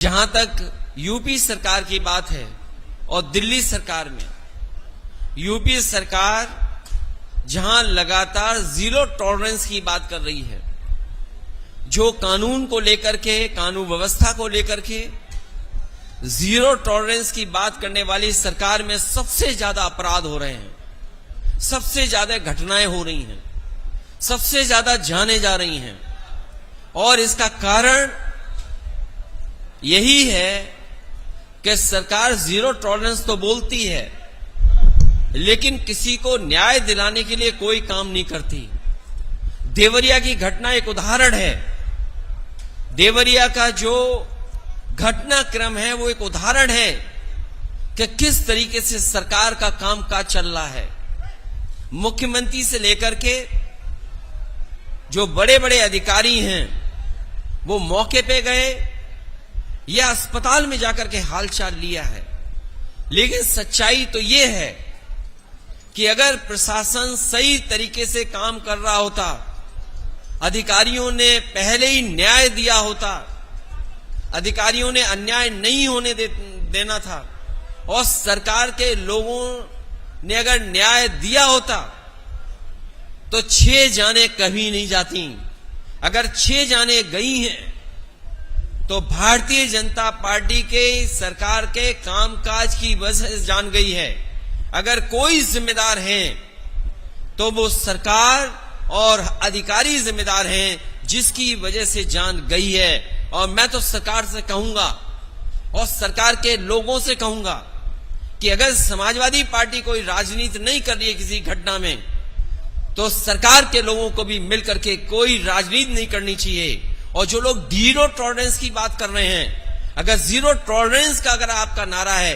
जहां तक यूपी सरकार की बात है और दिल्ली सरकार में, यूपी सरकार जहां लगातार जीरो टॉलरेंस की बात कर रही है, जो कानून को लेकर के, कानून व्यवस्था को लेकर के जीरो टॉलरेंस की बात करने वाली सरकार में सबसे ज्यादा अपराध हो रहे हैं, सबसे ज्यादा घटनाएं हो रही हैं, सबसे ज्यादा जाने जा रही हैं। और इसका कारण यही है कि सरकार जीरो टॉलरेंस तो बोलती है, लेकिन किसी को न्याय दिलाने के लिए कोई काम नहीं करती। देवरिया की घटना एक उदाहरण है। देवरिया का जो घटनाक्रम है वो एक उदाहरण है कि किस तरीके से सरकार का कामकाज चल रहा है। मुख्यमंत्री से लेकर के जो बड़े बड़े अधिकारी हैं वो मौके पे गए या अस्पताल में जाकर के हालचाल लिया है। लेकिन सच्चाई तो ये है कि अगर प्रशासन सही तरीके से काम कर रहा होता, अधिकारियों ने पहले ही न्याय दिया होता, अधिकारियों ने अन्याय नहीं होने देना था, और सरकार के लोगों ने अगर न्याय दिया होता तो 6 जाने कभी नहीं जाती। अगर 6 जाने गई हैं तो भारतीय जनता पार्टी के सरकार के कामकाज की वजह से जान गई है। अगर कोई जिम्मेदार है तो वो सरकार और अधिकारी जिम्मेदार हैं, जिसकी वजह से जान गई है। और मैं तो सरकार से कहूंगा और सरकार के लोगों से कहूंगा कि अगर समाजवादी पार्टी कोई राजनीति नहीं कर रही है किसी घटना में, तो सरकार के लोगों को भी मिलकर के कोई राजनीति नहीं करनी चाहिए। और जो लोग जीरो टॉलरेंस की बात कर रहे हैं, अगर जीरो टॉलरेंस का अगर आपका नारा है,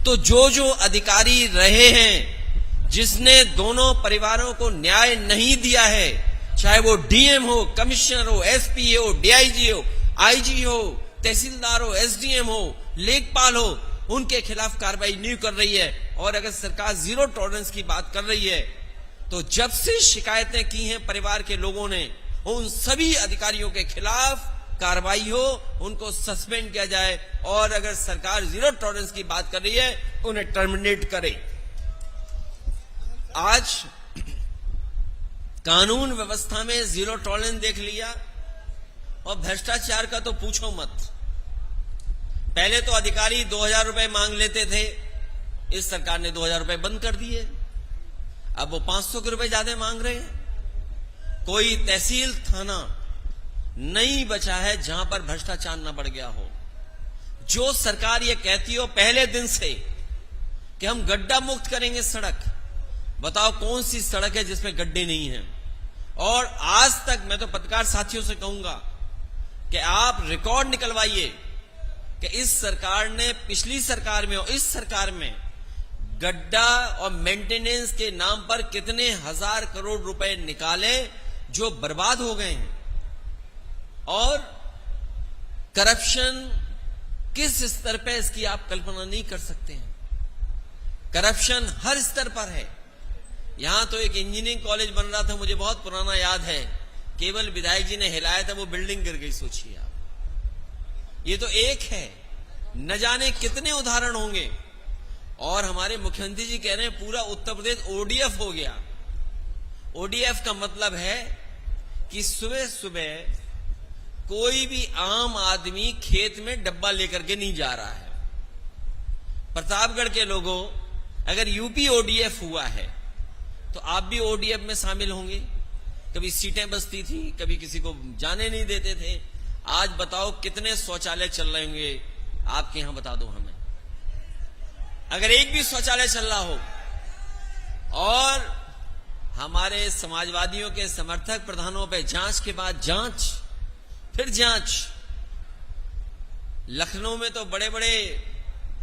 तो जो अधिकारी रहे हैं, जिसने दोनों परिवारों को न्याय नहीं दिया है, चाहे वो डीएम हो, कमिश्नर हो, एसपी हो, डीआईजी हो, आईजी हो, तहसीलदार हो, एसडीएम हो, लेखपाल हो, उनके खिलाफ कार्रवाई नहीं कर रही है। और अगर सरकार जीरो टॉलरेंस की बात कर रही है, तो जब से शिकायतें की हैं परिवार के लोगों ने, उन सभी अधिकारियों के खिलाफ कार्रवाई हो, उनको सस्पेंड किया जाए। और अगर सरकार जीरो टॉलरेंस की बात कर रही है, उन्हें टर्मिनेट करे। आज कानून व्यवस्था में जीरो टॉलरेंस देख लिया, और भ्रष्टाचार का तो पूछो मत। पहले तो अधिकारी 2000 रुपए मांग लेते थे, इस सरकार ने 2000 रुपए बंद कर दिए। अब वो 500 के रुपए ज्यादा मांग रहे हैं। कोई तहसील थाना नहीं बचा है जहां पर भ्रष्टाचार न बढ़ गया हो। जो सरकार ये कहती हो पहले दिन से कि हम गड्ढा मुक्त करेंगे सड़क, बताओ कौन सी सड़क है जिसमें गड्ढे नहीं हैं? और आज तक मैं तो पत्रकार साथियों से कहूंगा कि आप रिकॉर्ड निकलवाइए कि इस सरकार ने पिछली सरकार में और इस सरकार में गड्ढा और मेंटेनेंस के नाम पर कितने हजार करोड़ रुपए निकाले जो बर्बाद हो गए हैं। और करप्शन किस स्तर पे, इसकी आप कल्पना नहीं कर सकते हैं। करप्शन हर स्तर पर है। यहां तो एक इंजीनियरिंग कॉलेज बन रहा था, मुझे बहुत पुराना याद है, केवल विधायक जी ने हिलाया था, वो बिल्डिंग गिर गई। सोचिए आप, ये तो एक है, न जाने कितने उदाहरण होंगे। और हमारे मुख्यमंत्री जी कह रहे हैं पूरा उत्तर प्रदेश ओडीएफ हो गया। ओडीएफ का मतलब है कि सुबह सुबह कोई भी आम आदमी खेत में डब्बा लेकर के नहीं जा रहा है। प्रतापगढ़ के लोगों, अगर यूपी ओडीएफ हुआ है तो आप भी ओडीएफ में शामिल होंगे। कभी सीटें बचती थी, कभी किसी को जाने नहीं देते थे। आज बताओ कितने शौचालय चल रहे होंगे आपके यहां, बता दो हमें। अगर एक भी शौचालय चल रहा हो। और हमारे समाजवादियों के समर्थक प्रधानों पे जांच के बाद जांच, फिर जांच। लखनऊ में तो बड़े बड़े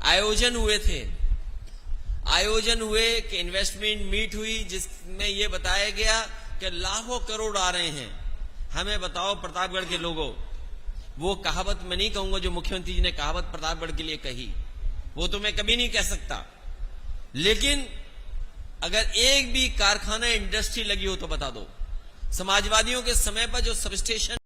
आयोजन हुए थे, आयोजन हुए कि इन्वेस्टमेंट मीट हुई, जिसमें यह बताया गया कि लाखों करोड़ आ रहे हैं। हमें बताओ प्रतापगढ़ के लोगों, वो कहावत मैं नहीं कहूंगा जो मुख्यमंत्री जी ने कहावत प्रतापगढ़ के लिए कही, वो तो मैं कभी नहीं कह सकता। लेकिन अगर एक भी कारखाना, इंडस्ट्री लगी हो तो बता दो। समाजवादियों के समय पर जो सब स्टेशन